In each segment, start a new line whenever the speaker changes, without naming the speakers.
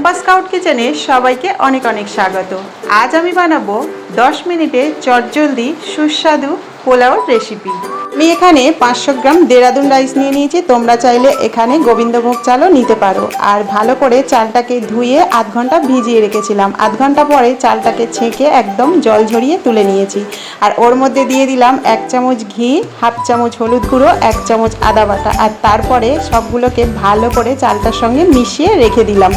Tumpa scout কিচেনে সবাইকে অনেক অনেক স্বাগত। আজ আমি বানাবো 10 মিনিটে চটজলদি সুস্বাদু পোলাওর রেসিপি। আমি এখানে 500 গ্রাম দেরাদুন রাইস নিয়ে নিয়েছি। তোমরা চাইলে এখানে গোবিন্দভোগ চালও নিতে পারো। আর ভালো করে চালটাকে ধুয়ে আধ ঘন্টা ভিজিয়ে রেখেছিলাম। আধ ঘন্টা পরে চালটাকে ছেঁকে একদম জল ঝরিয়ে তুলে নিয়েছি। আর ওর মধ্যে দিয়ে দিলাম 1 চামচ ঘি, হাফ চামচ হলুদ গুঁড়ো, 1 চামচ আদা বাটা। আর তারপরে সবগুলোকে ভালো করে চালটার সঙ্গে মিশিয়ে রেখে দিলাম।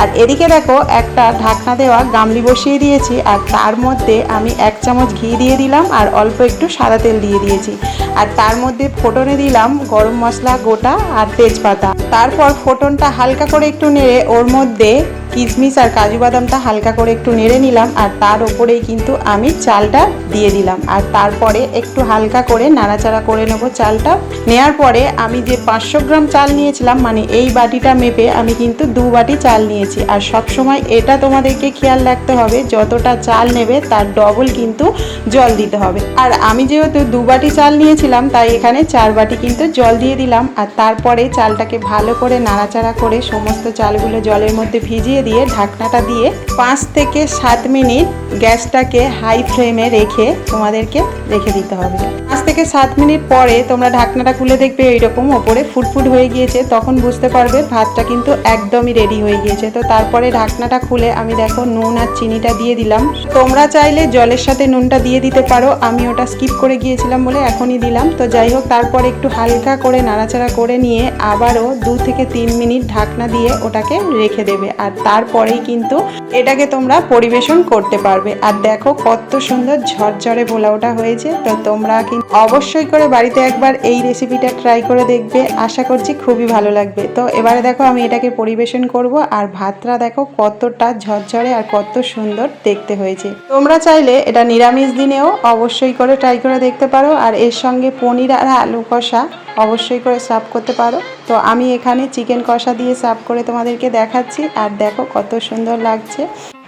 আর এদিকে দেখো একটা ঢাকনা দেওয়া গামলি বসিয়ে দিয়েছি। আর তার মধ্যে আমি 1 চামচ ঘি দিয়ে দিলাম আর অল্প একটু সাদা তেল দিয়ে দিয়েছি। আর তার মধ্যে ফোড়নে দিলাম গরম মশলা গোটা আর তেজপাতা। তারপর ফোড়নটা হালকা করে একটু নেড়ে ওর মধ্যে কিশমিশ আর কাজু বাদামটা হালকা করে একটু নেড়ে নিলাম। আর তার ওপরেই কিন্তু আমি চালটা দিয়ে দিলাম। আর তারপরে একটু হালকা করে নাড়াচাড়া করে নেব। চালটা নেওয়ার পরে আমি যে 500 গ্রাম চাল নিয়েছিলাম, মানে এই বাটিটা মেপে আমি কিন্তু 2 বাটি চাল নিয়েছি। আর সব সময় এটা তোমাদেরকে খেয়াল রাখতে হবে, যতটা চাল নেবে তার ডবল কিন্তু জল দিতে হবে। আর আমি যেহেতু 2 বাটি চাল নিয়েছিলাম, তাই এখানে 4 বাটি কিন্তু জল দিয়ে দিলাম। আর তারপরে চালটাকে ভালো করে নাড়াচাড়া করে সমস্ত চালগুলো জলের মধ্যে ভিজিয়ে দিয়ে ঢাকনাটা দিয়ে 5 থেকে 7 মিনিট গ্যাসটাকে হাই ফ্লেমে রেখে তোমাদেরকে রেখে দিতে হবে। 5 থেকে 7 মিনিট পরে তোমরা ঢাকনাটা খুলে দেখবে এইরকম ওপরে ফুটফুট হয়ে গিয়েছে, তখন বুঝতে পারবে ভাতটা কিন্তু একদমই রেডি হয়ে গিয়েছে। তো তারপরে ঢাকনাটা খুলে আমি দেখো নুন আর চিনিটা দিয়ে দিলাম। তোমরা চাইলে জলের সাথে নুনটা দিয়ে দিতে পারো, আমি ওটা স্কিপ করে গিয়েছিলাম বলে এখনই দিলাম। তো যাই হোক, তারপরে একটু হালকা করে নাড়াচাড়া করে নিয়ে আবারও 2 থেকে 3 মিনিট ঢাকনা দিয়ে ওটাকে রেখে দেবে। আর তারপরেই কিন্তু এটাকে তোমরা পরিবেশন করতে পারবে। আর দেখো কত সুন্দর ঝরঝরে পোলাওটা হয়েছে। তো তোমরা কিন্তু অবশ্যই করে বাড়িতে একবার এই রেসিপিটা ট্রাই করে দেখবে, আশা করছি খুবই ভালো লাগবে। তো এবারে দেখো আমি এটাকে পরিবেশন করব। আর ভাতটা দেখো কতটা ঝরঝরে আর কত সুন্দর দেখতে হয়েছে। তোমরা চাইলে এটা নিরামিষ দিনেও অবশ্যই করে ট্রাই করে দেখতে পারো। আর এর সঙ্গে পনির আর আলু কষা অবশ্যই করে সার্ভ করতে পারো। তো আমি এখানে চিকেন কষা দিয়ে সার্ভ করে তোমাদেরকে দেখাচ্ছি। আর দেখো কত সুন্দর লাগছে।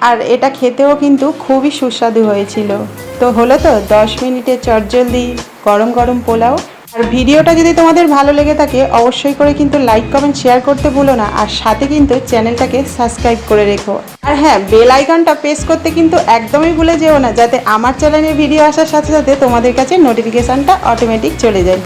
আর এটা খেতেও কিন্তু খুবই সুস্বাদু হয়েছিল। তো হলো তো 10 মিনিটে চটজলদি গরম গরম পোলাও। আর ভিডিওটা যদি তোমাদের ভালো লেগে থাকে অবশ্যই করে কিন্তু লাইক কমেন্ট শেয়ার করতে ভুলো না। আর সাথে কিন্তু চ্যানেলটাকে সাবস্ক্রাইব করে রেখো। আর হ্যাঁ, বেল আইকনটা প্রেস করতে কিন্তু একদমই ভুলে যেও না, যাতে আমার চ্যানেলে ভিডিও আসার সাথে সাথে তোমাদের কাছে নোটিফিকেশানটা অটোমেটিক চলে যায়।